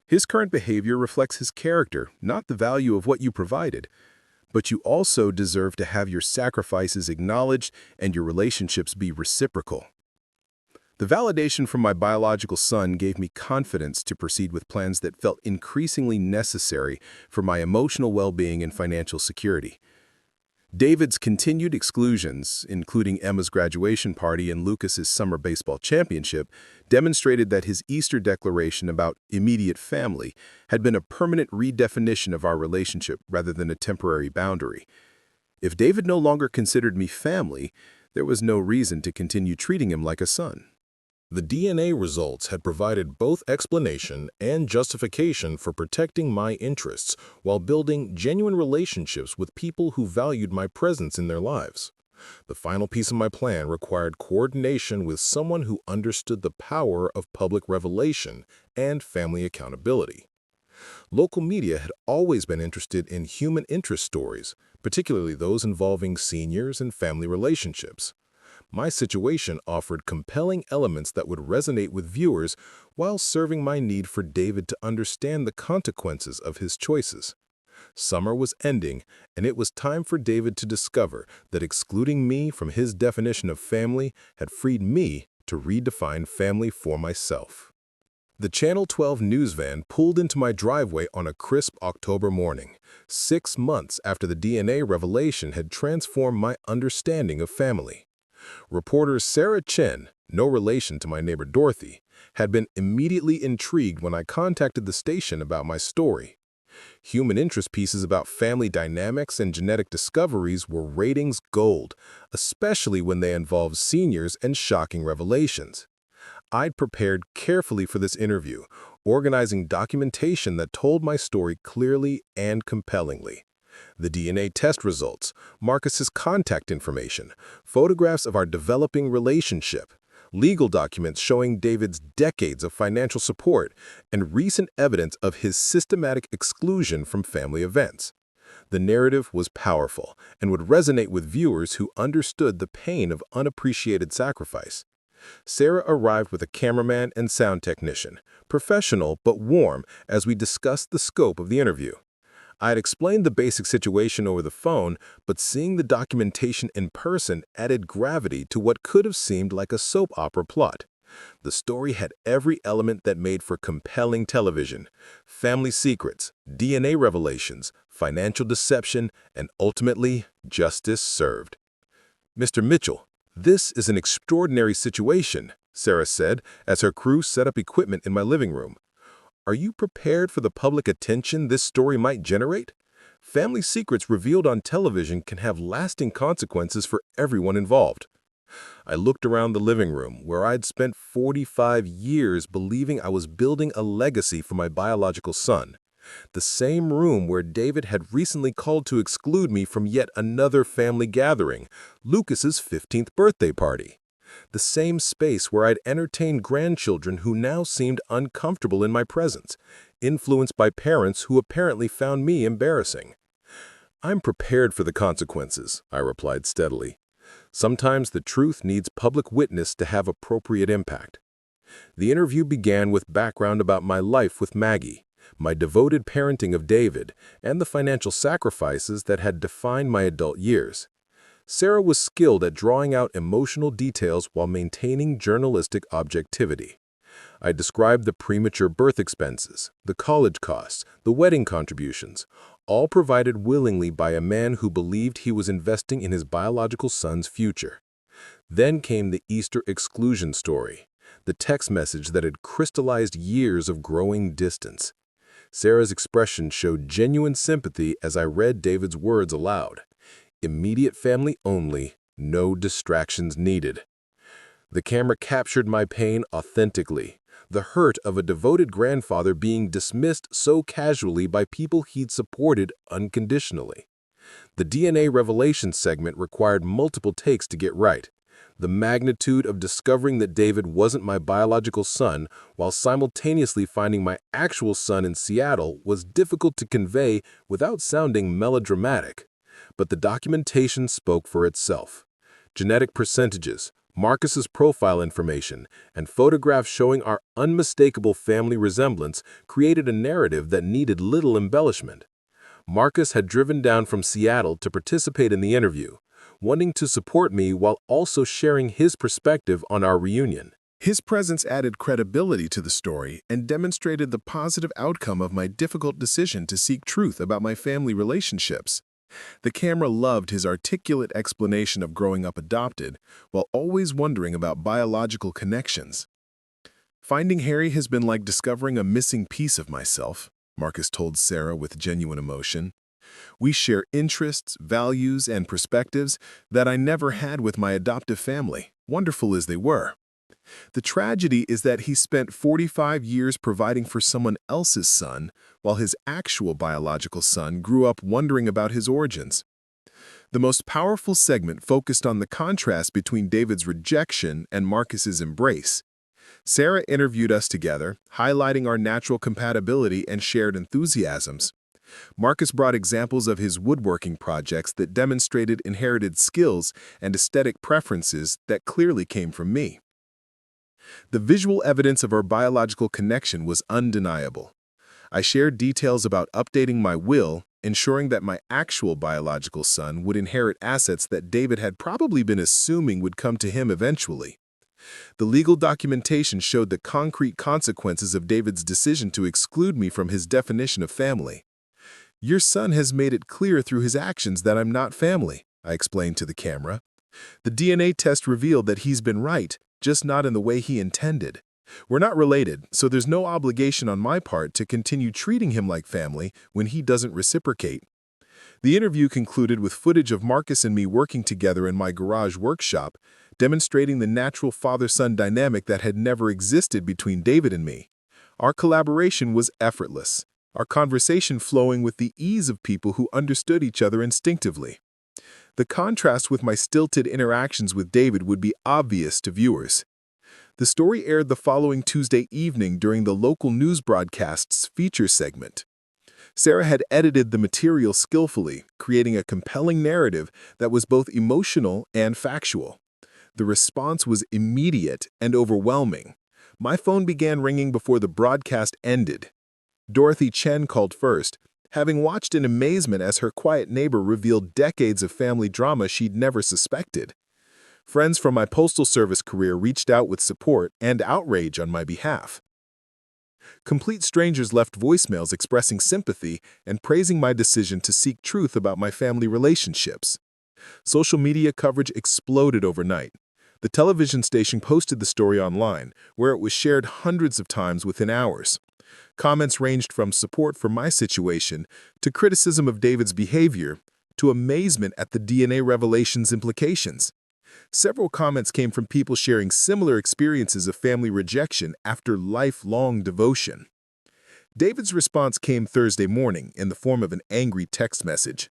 "His current behavior reflects his character, not the value of what you provided. But you also deserve to have your sacrifices acknowledged and your relationships be reciprocal." The validation from my biological son gave me confidence to proceed with plans that felt increasingly necessary for my emotional well-being and financial security. David's continued exclusions, including Emma's graduation party and Lucas's summer baseball championship, demonstrated that his Easter declaration about immediate family had been a permanent redefinition of our relationship rather than a temporary boundary. If David no longer considered me family, there was no reason to continue treating him like a son. The DNA results had provided both explanation and justification for protecting my interests while building genuine relationships with people who valued my presence in their lives. The final piece of my plan required coordination with someone who understood the power of public revelation and family accountability. Local media had always been interested in human interest stories, particularly those involving seniors and family relationships. My situation offered compelling elements that would resonate with viewers while serving my need for David to understand the consequences of his choices. Summer was ending, and it was time for David to discover that excluding me from his definition of family had freed me to redefine family for myself. The Channel 12 news van pulled into my driveway on a crisp October morning, 6 months after the DNA revelation had transformed my understanding of family. Reporter Sarah Chen, no relation to my neighbor Dorothy, had been immediately intrigued when I contacted the station about my story. Human interest pieces about family dynamics and genetic discoveries were ratings gold, especially when they involved seniors and shocking revelations. I'd prepared carefully for this interview, organizing documentation that told my story clearly and compellingly. The DNA test results, Marcus's contact information, photographs of our developing relationship, legal documents showing David's decades of financial support, and recent evidence of his systematic exclusion from family events. The narrative was powerful and would resonate with viewers who understood the pain of unappreciated sacrifice. Sarah arrived with a cameraman and sound technician, professional but warm as we discussed the scope of the interview. I had explained the basic situation over the phone, but seeing the documentation in person added gravity to what could have seemed like a soap opera plot. The story had every element that made for compelling television: family secrets, DNA revelations, financial deception, and ultimately, justice served. "Mr. Mitchell, this is an extraordinary situation," Sarah said as her crew set up equipment in my living room. "Are you prepared for the public attention this story might generate? Family secrets revealed on television can have lasting consequences for everyone involved." I looked around the living room, where I'd spent 45 years believing I was building a legacy for my biological son. The same room where David had recently called to exclude me from yet another family gathering, Lucas's 15th birthday party. The same space where I'd entertained grandchildren who now seemed uncomfortable in my presence, influenced by parents who apparently found me embarrassing. "I'm prepared for the consequences," I replied steadily. "Sometimes the truth needs public witness to have appropriate impact." The interview began with background about my life with Maggie, my devoted parenting of David, and the financial sacrifices that had defined my adult years. Sarah was skilled at drawing out emotional details while maintaining journalistic objectivity. I described the premature birth expenses, the college costs, the wedding contributions, all provided willingly by a man who believed he was investing in his biological son's future. Then came the Easter exclusion story, the text message that had crystallized years of growing distance. Sarah's expression showed genuine sympathy as I read David's words aloud. "Immediate family only, no distractions needed." The camera captured my pain authentically, the hurt of a devoted grandfather being dismissed so casually by people he'd supported unconditionally. The DNA revelation segment required multiple takes to get right. The magnitude of discovering that David wasn't my biological son while simultaneously finding my actual son in Seattle was difficult to convey without sounding melodramatic. But the documentation spoke for itself. Genetic percentages, Marcus's profile information, and photographs showing our unmistakable family resemblance created a narrative that needed little embellishment. Marcus had driven down from Seattle to participate in the interview, wanting to support me while also sharing his perspective on our reunion. His presence added credibility to the story and demonstrated the positive outcome of my difficult decision to seek truth about my family relationships. The camera loved his articulate explanation of growing up adopted, while always wondering about biological connections. "Finding Harry has been like discovering a missing piece of myself," Marcus told Sarah with genuine emotion. "We share interests, values, and perspectives that I never had with my adoptive family, wonderful as they were. The tragedy is that he spent 45 years providing for someone else's son, while his actual biological son grew up wondering about his origins." The most powerful segment focused on the contrast between David's rejection and Marcus's embrace. Sarah interviewed us together, highlighting our natural compatibility and shared enthusiasms. Marcus brought examples of his woodworking projects that demonstrated inherited skills and aesthetic preferences that clearly came from me. The visual evidence of our biological connection was undeniable. I shared details about updating my will, ensuring that my actual biological son would inherit assets that David had probably been assuming would come to him eventually. The legal documentation showed the concrete consequences of David's decision to exclude me from his definition of family. "Your son has made it clear through his actions that I'm not family," I explained to the camera. "The DNA test revealed that he's been right, just not in the way he intended. We're not related, so there's no obligation on my part to continue treating him like family when he doesn't reciprocate. The interview concluded with footage of Marcus and me working together in my garage workshop, demonstrating the natural father-son dynamic that had never existed between David and me. Our collaboration was effortless, our conversation flowing with the ease of people who understood each other instinctively. The contrast with my stilted interactions with David would be obvious to viewers. The story aired the following Tuesday evening during the local news broadcast's feature segment. Sarah had edited the material skillfully, creating a compelling narrative that was both emotional and factual. The response was immediate and overwhelming. My phone began ringing before the broadcast ended. Dorothy Chen called first, having watched in amazement as her quiet neighbor revealed decades of family drama she'd never suspected. Friends from my postal service career reached out with support and outrage on my behalf. Complete strangers left voicemails expressing sympathy and praising my decision to seek truth about my family relationships. Social media coverage exploded overnight. The television station posted the story online, where it was shared hundreds of times within hours. Comments ranged from support for my situation to criticism of David's behavior to amazement at the DNA revelation's implications. Several comments came from people sharing similar experiences of family rejection after lifelong devotion. David's response came Thursday morning in the form of an angry text message.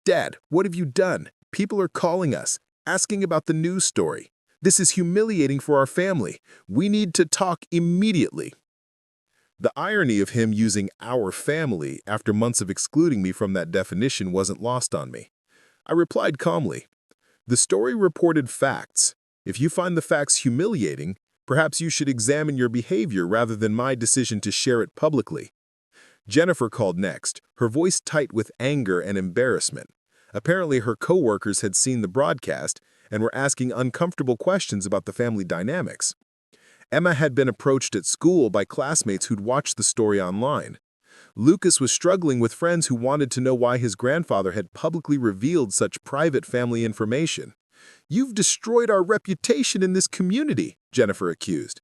"Dad, what have you done? People are calling us, asking about the news story. This is humiliating for our family. We need to talk immediately." The irony of him using "our family" after months of excluding me from that definition wasn't lost on me. I replied calmly, "The story reported facts. If you find the facts humiliating, perhaps you should examine your behavior rather than my decision to share it publicly." Jennifer called next, her voice tight with anger and embarrassment. Apparently her coworkers had seen the broadcast and were asking uncomfortable questions about the family dynamics. Emma had been approached at school by classmates who'd watched the story online. Lucas was struggling with friends who wanted to know why his grandfather had publicly revealed such private family information. "You've destroyed our reputation in this community," Jennifer accused.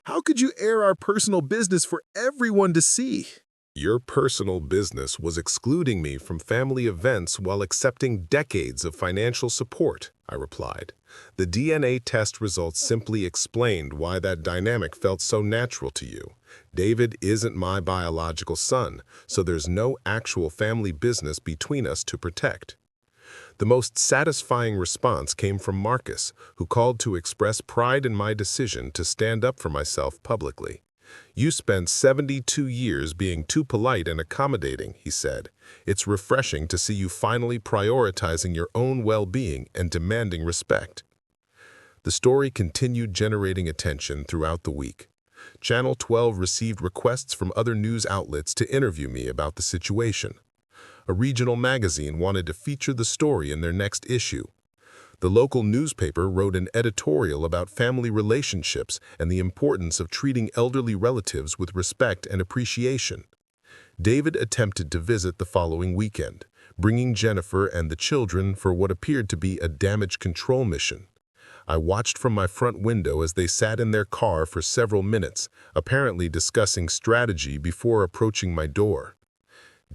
"How could you air our personal business for everyone to see?" Your personal business was excluding me from family events while accepting decades of financial support, I replied. The DNA test results simply explained why that dynamic felt so natural to you. David isn't my biological son, so there's no actual family business between us to protect. The most satisfying response came from Marcus, who called to express pride in my decision to stand up for myself publicly. "You spent 72 years being too polite and accommodating," he said. "It's refreshing to see you finally prioritizing your own well-being and demanding respect." The story continued generating attention throughout the week. Channel 12 received requests from other news outlets to interview me about the situation. A regional magazine wanted to feature the story in their next issue. The local newspaper wrote an editorial about family relationships and the importance of treating elderly relatives with respect and appreciation. David attempted to visit the following weekend, bringing Jennifer and the children for what appeared to be a damage control mission. I watched from my front window as they sat in their car for several minutes, apparently discussing strategy before approaching my door.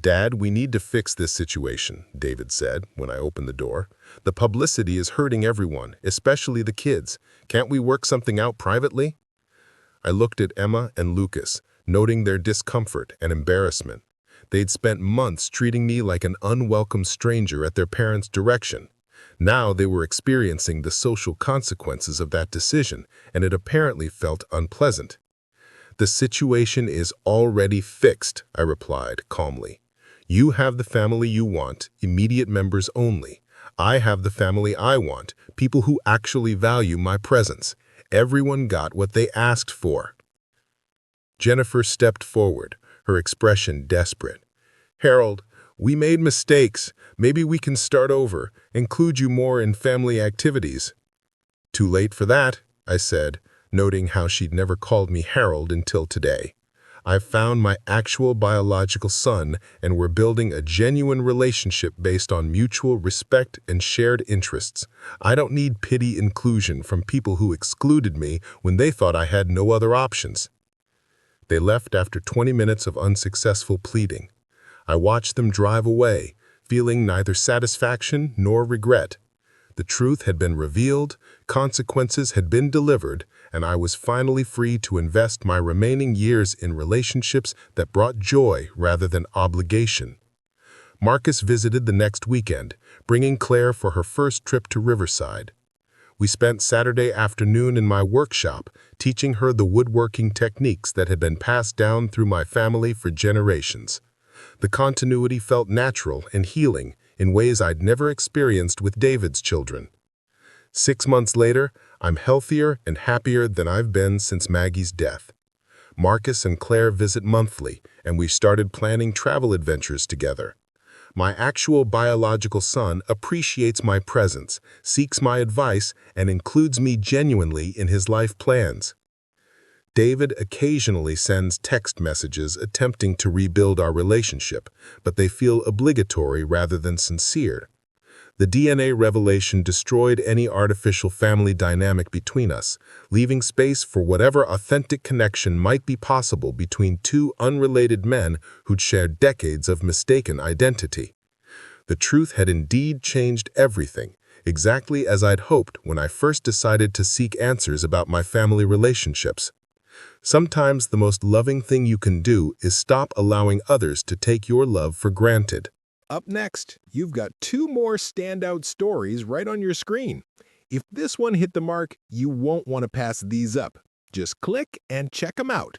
"Dad, we need to fix this situation," David said when I opened the door. "The publicity is hurting everyone, especially the kids. Can't we work something out privately?" I looked at Emma and Lucas, noting their discomfort and embarrassment. They'd spent months treating me like an unwelcome stranger at their parents' direction. Now they were experiencing the social consequences of that decision, and it apparently felt unpleasant. "The situation is already fixed," I replied calmly. "You have the family you want, immediate members only. I have the family I want, people who actually value my presence. Everyone got what they asked for." Jennifer stepped forward, her expression desperate. "Harold, we made mistakes. Maybe we can start over, include you more in family activities." "Too late for that," I said, noting how she'd never called me Harold until today. I've found my actual biological son, and we're building a genuine relationship based on mutual respect and shared interests. I don't need pity inclusion from people who excluded me when they thought I had no other options." They left after 20 minutes of unsuccessful pleading. I watched them drive away, feeling neither satisfaction nor regret. The truth had been revealed, consequences had been delivered, and I was finally free to invest my remaining years in relationships that brought joy rather than obligation. Marcus visited the next weekend, bringing Claire for her first trip to Riverside. We spent Saturday afternoon in my workshop, teaching her the woodworking techniques that had been passed down through my family for generations. The continuity felt natural and healing in ways I'd never experienced with David's children. 6 months later, I'm healthier and happier than I've been since Maggie's death. Marcus and Claire visit monthly, and we started planning travel adventures together. My actual biological son appreciates my presence, seeks my advice, and includes me genuinely in his life plans. David occasionally sends text messages attempting to rebuild our relationship, but they feel obligatory rather than sincere. The DNA revelation destroyed any artificial family dynamic between us, leaving space for whatever authentic connection might be possible between two unrelated men who'd shared decades of mistaken identity. The truth had indeed changed everything, exactly as I'd hoped when I first decided to seek answers about my family relationships. Sometimes the most loving thing you can do is stop allowing others to take your love for granted. Up next, you've got 2 more standout stories right on your screen. If this one hit the mark, you won't want to pass these up. Just click and check them out.